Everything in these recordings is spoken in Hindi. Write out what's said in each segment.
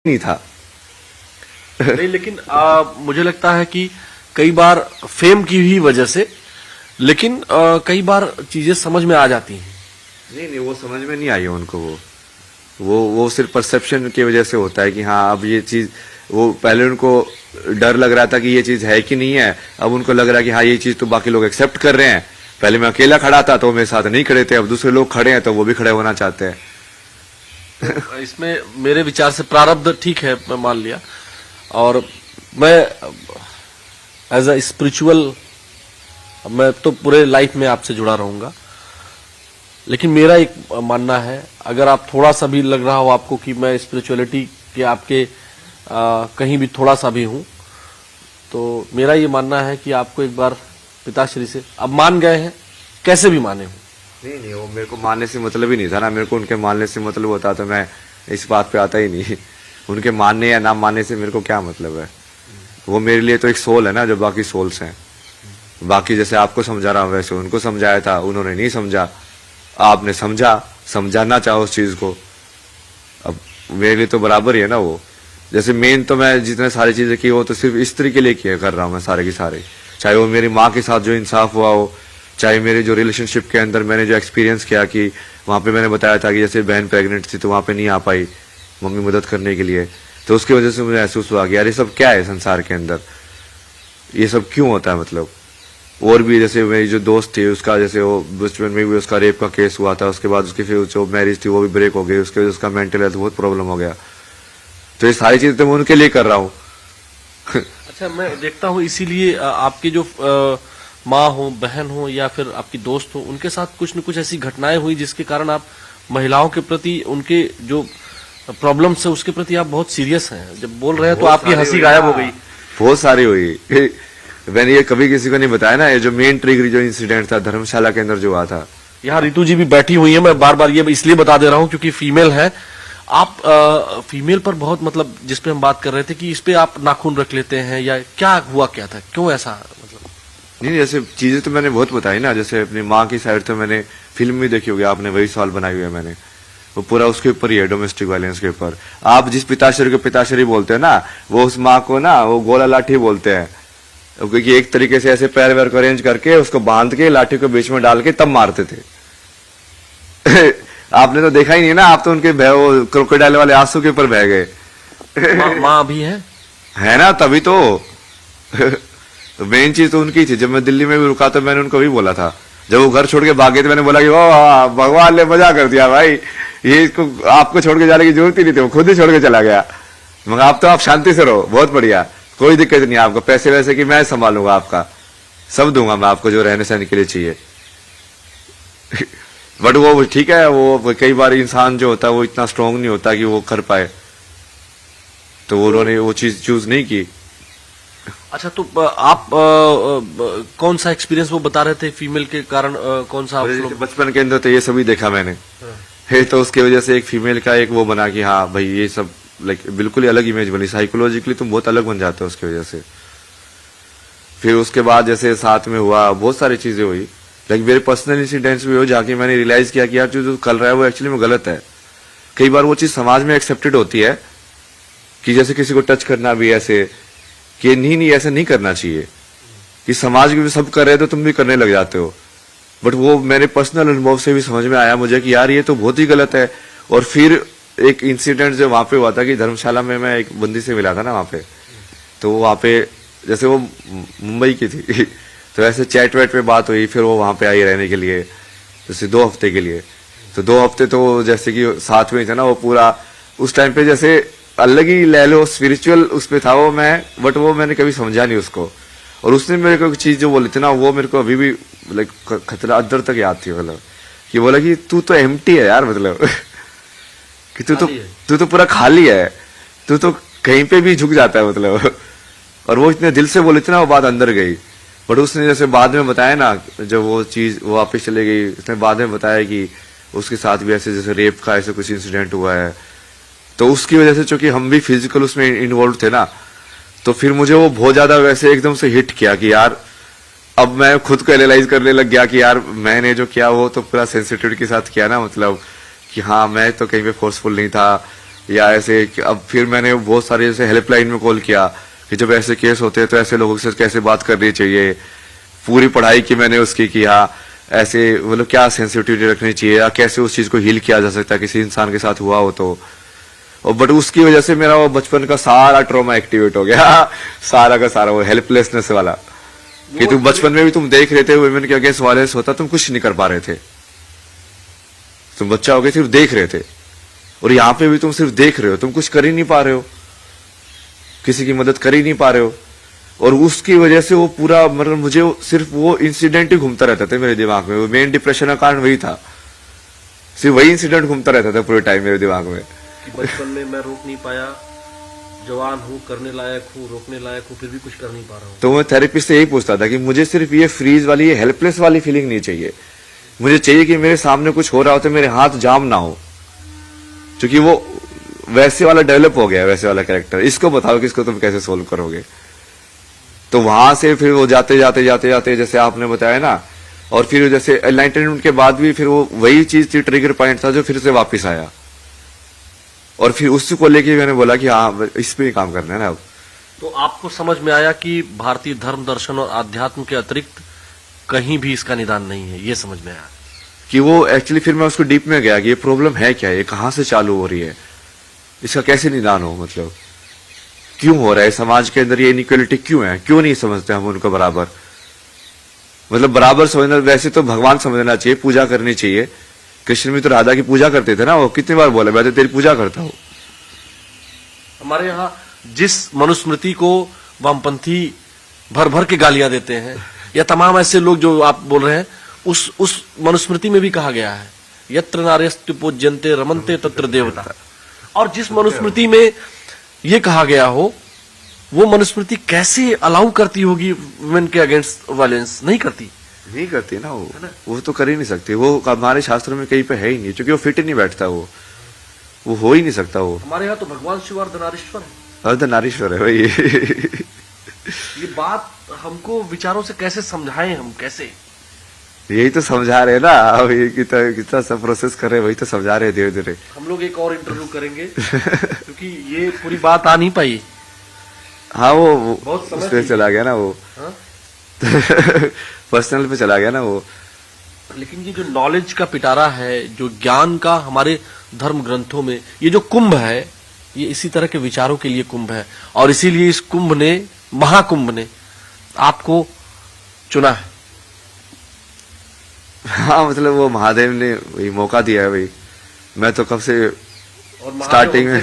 नहीं था। नहीं, लेकिन मुझे लगता है कि कई बार फेम की ही वजह से, लेकिन कई बार चीजें समझ में आ जाती हैं। नहीं, वो समझ में नहीं आई उनको। वो सिर्फ परसेप्शन की वजह से होता है कि हाँ अब ये चीज, वो पहले उनको डर लग रहा था कि ये चीज है कि नहीं है, अब उनको लग रहा है कि हाँ ये चीज तो बाकी लोग एक्सेप्ट कर रहे हैं। पहले मैं अकेला खड़ा था तो मेरे साथ नहीं खड़े थे, अब दूसरे लोग खड़े हैं तो वो भी खड़े होना चाहते हैं। इसमें मेरे विचार से प्रारब्ध ठीक है, मैं मान लिया। और मैं एज अ स्पिरिचुअल, मैं तो पूरे लाइफ में आपसे जुड़ा रहूंगा, लेकिन मेरा एक मानना है, अगर आप थोड़ा सा भी लग रहा हो आपको कि मैं स्पिरिचुअलिटी के आपके कहीं भी थोड़ा सा भी हूं, तो मेरा ये मानना है कि आपको एक बार पिताश्री से, अब मान गए हैं, कैसे भी माने हो। नहीं, वो मेरे को मानने से मतलब ही नहीं था ना। मेरे को उनके मानने से मतलब होता तो मैं इस बात पे आता ही नहीं। उनके मानने या ना मानने से मेरे को क्या मतलब है। वो मेरे लिए तो एक सोल है ना, जो बाकी सोल्स हैं। बाकी जैसे आपको समझा रहा हूं वैसे उनको समझाया था, उन्होंने नहीं समझा, आपने समझा, समझाना चाहो उस चीज को, अब मेरे लिए तो बराबर ही है ना। वो जैसे मेन तो मैं जितने सारी चीजें की वो तो सिर्फ स्त्री के लिए किया कर रहा हूं मैं सारे की सारे, चाहे वो मेरी माँ के साथ जो इंसाफ हुआ हो, चाहे मेरे जो रिलेशनशिप के अंदर मैंने जो एक्सपीरियंस किया कि वहां पे मैंने बताया था कि जैसे बहन प्रेग्नेंट थी तो वहां पे नहीं आ पाई मम्मी मदद करने के लिए, तो उसकी वजह से मुझे महसूस हुआ कि यार ये सब क्या है संसार के अंदर, ये सब क्यों होता है। मतलब और भी जैसे मेरी जो दोस्त थी उसका, जैसे वो बचपन में भी उसका रेप का केस हुआ था, उसके बाद उसकी फिर जो मैरिज थी वो भी ब्रेक हो गई, उसके वजह से उसका मेंटल हेल्थ बहुत प्रॉब्लम हो गया। तो ये सारी चीजें तो मैं उनके लिए कर रहा हूँ। अच्छा, मैं देखता हूँ इसीलिए आपके जो माँ हो, बहन हो या फिर आपकी दोस्त हो, उनके साथ कुछ न कुछ ऐसी घटनाएं हुई जिसके कारण आप महिलाओं के प्रति, उनके जो प्रॉब्लम्स है उसके प्रति आप बहुत सीरियस हैं। जब बोल रहे हैं तो आपकी हंसी गायब हो गई। बहुत सारी हुई। मैंने ये कभी किसी को नहीं बताया ना, ये जो मेन ट्रिगर जो इंसिडेंट था धर्मशाला के अंदर जो हुआ था। यहाँ रितु जी भी बैठी हुई है, मैं बार बार ये इसलिए बता दे रहा हूँ क्योंकि फीमेल है आप। फीमेल पर बहुत, मतलब जिस पे हम बात कर रहे थे कि इस पे आप नाखून रख लेते हैं, या क्या हुआ, क्या था, क्यों ऐसा, मतलब। नहीं, जैसे चीजें तो मैंने बहुत बताई ना। जैसे अपनी माँ की साइड तो मैंने फिल्म भी देखी होगी आपने, वही सवाल बनाई हुई है मैंने, वो पूरा उसके ऊपर ही है, डोमेस्टिक वायलेंस के ऊपर। आप जिस पिताश्री को पिताश्री बोलते हैं ना, वो उस माँ को ना वो गोला लाठी बोलते हैं, क्योंकि एक तरीके से ऐसे पैर वैर को अरेंज करके उसको बांध के लाठी को बीच में डाल के तब मारते थे। आपने तो देखा ही नहीं ना, आप तो उनके वो क्रोकोडाइल वाले आंसू के ऊपर बह गए। माँ भी है ना, तभी तो। तो मेन चीज तो उनकी थी। जब मैं दिल्ली में भी रुका तो मैंने उनको भी बोला था, जब वो घर छोड़ के भागे तो मैंने बोला कि ओ भगवान ने मजा कर दिया भाई, ये इसको आपको छोड़ के जाने की जरूरत ही नहीं थी, वो खुद ही छोड़ के चला गया। मगर आप शांति से रहो, बहुत बढ़िया, कोई दिक्कत नहीं आपको, पैसे वैसे की मैं संभालूंगा, आपका सब दूंगा मैं आपको जो रहने सहने के लिए चाहिए। बट वो ठीक है, वो कई बार इंसान जो होता है वो इतना स्ट्रांग नहीं होता कि वो कर पाए, तो उन्होंने वो चीज चूज नहीं की। अच्छा, तो आप कौन सा एक्सपीरियंस वो बता रहे थे फीमेल के कारण, कौन सा बचपन के अंदर तो ये सभी देखा मैंने है, तो उसकी वजह से एक फीमेल का एक वो बना कि हाँ भाई ये सब लाइक बिल्कुल ही अलग इमेज बनी, साइकोलॉजिकली तुम बहुत अलग बन जाते हो उसकी वजह से। फिर उसके बाद जैसे साथ में हुआ बहुत सारी चीजें हुई, लाइक मेरे पर्सनल इंसिडेंट्स भी हो, जाके मैंने रियलाइज किया कि यार जो कर रहा है वो एक्चुअली में गलत है। कई बार वो चीज समाज में एक्सेप्टेड होती है कि जैसे किसी को टच करना भी ऐसे कि नहीं ऐसा नहीं करना चाहिए, कि समाज में सब कर रहे तो तुम भी करने लग जाते हो। बट वो मेरे पर्सनल अनुभव से भी समझ में आया मुझे कि यार ये तो बहुत ही गलत है। और फिर एक इंसिडेंट जो वहां पे हुआ था कि धर्मशाला में मैं एक बंदी से मिला था ना वहां पे, तो वहां पे जैसे वो मुंबई की थी तो ऐसे चैट वैट पे बात हुई, फिर वो वहां पे आई रहने के लिए जैसे 2 हफ्ते के लिए। तो 2 हफ्ते तो जैसे कि साथ में थे ना, वो पूरा उस टाइम पे जैसे अलग ही ले लो स्पिरिचुअल उस पे था वो मैं, बट वो मैंने कभी समझा नहीं उसको। और उसने मेरे को एक चीज जो बोली थी ना, वो मेरे को अभी भी लाइक खतरा अंदर तक याद थी, मतलब कि बोला कि तू तो एम्प्टी है यार, मतलब कि तू तो पूरा खाली है, तू तो कहीं पे भी झुक जाता है, मतलब। और वो इतने दिल से बोली थी ना, वो बात अंदर गई। बट उसने जैसे बाद में बताया ना, जब वो चीज वो वापस चले गई, उसने बाद में बताया कि उसके साथ भी ऐसे जैसे रेप का ऐसे कुछ इंसिडेंट हुआ है, तो उसकी वजह से चूंकि हम भी फिजिकल उसमें इन्वॉल्व थे ना, तो फिर मुझे वो बहुत ज्यादा वैसे एकदम से हिट किया कि यार अब मैं खुद को एनालाइज करने लग गया कि यार मैंने जो किया वो तो पूरा सेंसिटिविटी के साथ किया ना, मतलब कि हाँ मैं तो कहीं पे फोर्सफुल नहीं था, या ऐसे अब फिर मैंने बहुत सारे जैसे हेल्पलाइन में कॉल किया कि जब ऐसे केस होते हैं तो ऐसे लोगों से कैसे बात करनी चाहिए, पूरी पढ़ाई की मैंने उसकी किया, ऐसे मतलब क्या सेंसिटिविटी रखनी चाहिए या कैसे उस चीज को हील किया जा सकता है किसी इंसान के साथ हुआ हो तो। और बट उसकी वजह से मेरा वो बचपन का सारा ट्रॉमा एक्टिवेट हो गया सारा का सारा, वो हेल्पलेसनेस वाला कि तुम बचपन में भी तुम देख रहे थे वुमेन के अगेंस्ट वायलेंस होता, तुम कुछ नहीं कर पा रहे थे, तुम बच्चा हो गए सिर्फ देख रहे थे, और यहाँ पे भी तुम सिर्फ देख रहे हो, तुम कुछ कर ही नहीं पा रहे हो, किसी की मदद कर ही नहीं पा रहे हो। और उसकी वजह से वो पूरा मतलब मुझे सिर्फ वो इंसिडेंट ही घूमता रहता था मेरे दिमाग में, वो मेन डिप्रेशन का कारण वही था, सिर्फ वही इंसिडेंट घूमता रहता था पूरे टाइम मेरे दिमाग में कि बचपन में मैं रोक नहीं पाया, जवान हूँ, करने लायक हूँ, रोकने लायक हूँ, फिर भी कुछ कर नहीं पा रहा हूँ। तो मैं थेरेपिस्ट से यही पूछता था कि मुझे सिर्फ ये फ्रीज वाली, ये हेल्पलेस वाली फीलिंग नहीं चाहिए, मुझे चाहिए कि मेरे सामने कुछ हो रहा हो तो मेरे हाथ जाम ना हो, क्योंकि वो वैसे वाला डेवलप हो गया, वैसे वाला कैरेक्टर, इसको बताओ कि इसको तुम कैसे सोल्व करोगे। तो वहां से फिर वो जाते जाते जाते जाते जैसे आपने बताया ना, और फिर जैसे एनलाइटनमेंट के बाद भी फिर वो वही चीज थी, ट्रिगर पॉइंट था जो फिर से वापस आया, और फिर उसी को लेके मैंने बोला कि हाँ इस पे ही काम करना है ना अब। तो आपको समझ में आया कि भारतीय धर्म दर्शन और आध्यात्म के अतिरिक्त कहीं भी इसका निदान नहीं है, ये समझ में आया कि वो एक्चुअली फिर मैं उसको डीप में गया कि ये प्रॉब्लम है क्या, ये कहाँ से चालू हो रही है, इसका कैसे निदान हो, मतलब क्यों हो रहा है समाज के अंदर, ये इनइक्वालिटी क्यों है, क्यों नहीं समझते हम उनको बराबर, मतलब बराबर समझना, वैसे तो भगवान समझना चाहिए, पूजा करनी चाहिए, कृष्ण भी तो राधा की पूजा करते थे ना, वो कितनी बार बोला मैं तो तेरी पूजा करता हूँ। हमारे यहाँ जिस मनुस्मृति को वामपंथी भर भर के गालियां देते हैं, या तमाम ऐसे लोग जो आप बोल रहे हैं, उस मनुस्मृति में भी कहा गया है यत्र नार्यस्तु पूज्यन्ते रमन्ते तत्र देवता, और जिस मनुस्मृति में ये कहा गया हो, वो मनुस्मृति कैसे अलाउ करती होगी वुमेन के अगेंस्ट वायलेंस? नहीं करती, नहीं करती ना वो तो कर ही नहीं सकती, वो हमारे शास्त्रों में कहीं पे है ही नहीं, क्योंकि वो फिट ही नहीं बैठता, वो हो ही नहीं सकता। वो हमारे यहाँ तो भगवान शिव अर्धनारीश्वर है, अर्धनारीश्वर है भाई ये बात हमको विचारों से कैसे समझाएं, हम कैसे? यही तो समझा रहे ना, अब ये कितना सब प्रोसेस कर रहे हैं, वही तो समझा रहे धीरे धीरे। हम लोग एक और इंटरव्यू करेंगे क्योंकि ये पूरी बात आ नहीं पाई। हाँ वो बहुत उस पे चला गया ना वो, पर्सनल पे चला गया ना वो। लेकिन ये जो नॉलेज का पिटारा है, जो ज्ञान का हमारे धर्म ग्रंथों में ये जो कुंभ है, ये इसी तरह के विचारों के लिए कुंभ है, और इसीलिए इस कुंभ ने, महाकुंभ ने आपको चुना है। हाँ मतलब वो महादेव ने वही मौका दिया है भाई, मैं तो कब से स्टार्टिंग में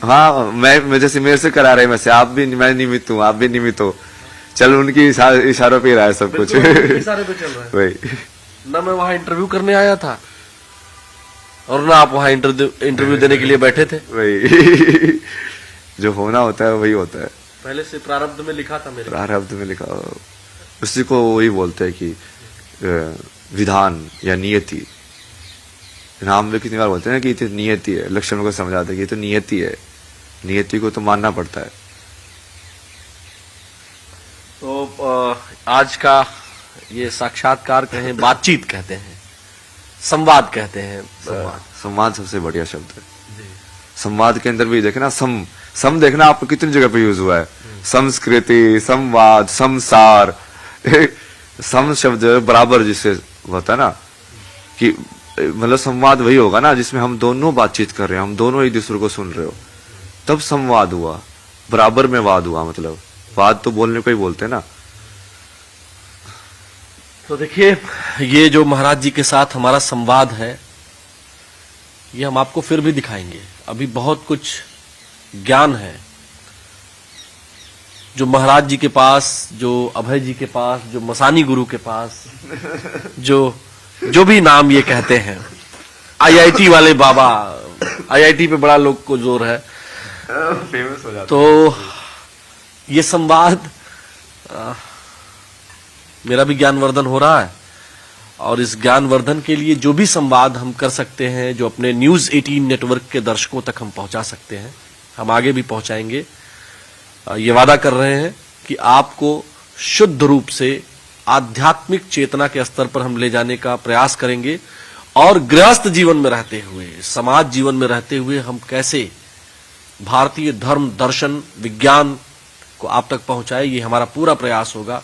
हाँ मैं जैसे मेरे से करा रहे, वैसे आप भी, मैं निमित्त हूँ, आप भी निमित्त हो, चल उनकी इशारों पे ही रहा है सब कुछ इशारे पे चल रहा है वही ना। मैं वहां इंटरव्यू करने आया था और ना आप वहां इंटरव्यू देने के लिए बैठे थे। वही जो होना होता है वही होता है, पहले से प्रारब्ध में लिखा था, मेरे प्रारब्ध में लिखा, उसी को वही बोलते हैं कि विधान या नियति, नाम में कितनी बार बोलते हैं कि ये नियति है, लक्ष्मण को समझाते हैं कि ये तो नियति है, नियति को तो मानना पड़ता है। तो आज का ये साक्षात्कार कहें, बातचीत कहते हैं, संवाद कहते हैं, संवाद सबसे बढ़िया शब्द है। संवाद के अंदर भी देखे ना, सम देखना आपको कितनी जगह पे यूज हुआ है, संस्कृति, संवाद, संसार, सम शब्द बराबर जिससे होता है ना, कि मतलब संवाद वही होगा ना जिसमें हम दोनों बातचीत कर रहे हैं, हम दोनों एक दूसरे को सुन रहे हो, तब संवाद हुआ, बराबर में वाद हुआ, मतलब वाद तो बोलने को ही बोलते हैं ना। तो देखिए, ये जो महाराज जी के साथ हमारा संवाद है, ये हम आपको फिर भी दिखाएंगे। अभी बहुत कुछ ज्ञान है जो महाराज जी के पास, जो अभय जी के पास, जो मसानी गुरु के पास, जो भी नाम ये कहते हैं, आईआईटी वाले बाबा, आईआईटी पे बड़ा लोग को जोर है, फेमस हो जाता। तो ये संवाद, मेरा भी ज्ञानवर्धन हो रहा है, और इस ज्ञानवर्धन के लिए जो भी संवाद हम कर सकते हैं, जो अपने न्यूज 18 नेटवर्क के दर्शकों तक हम पहुंचा सकते हैं, हम आगे भी पहुंचाएंगे। ये वादा कर रहे हैं कि आपको शुद्ध रूप से आध्यात्मिक चेतना के स्तर पर हम ले जाने का प्रयास करेंगे, और गृहस्थ जीवन में रहते हुए, समाज जीवन में रहते हुए हम कैसे भारतीय धर्म, दर्शन, विज्ञान को आप तक पहुंचाए, ये हमारा पूरा प्रयास होगा।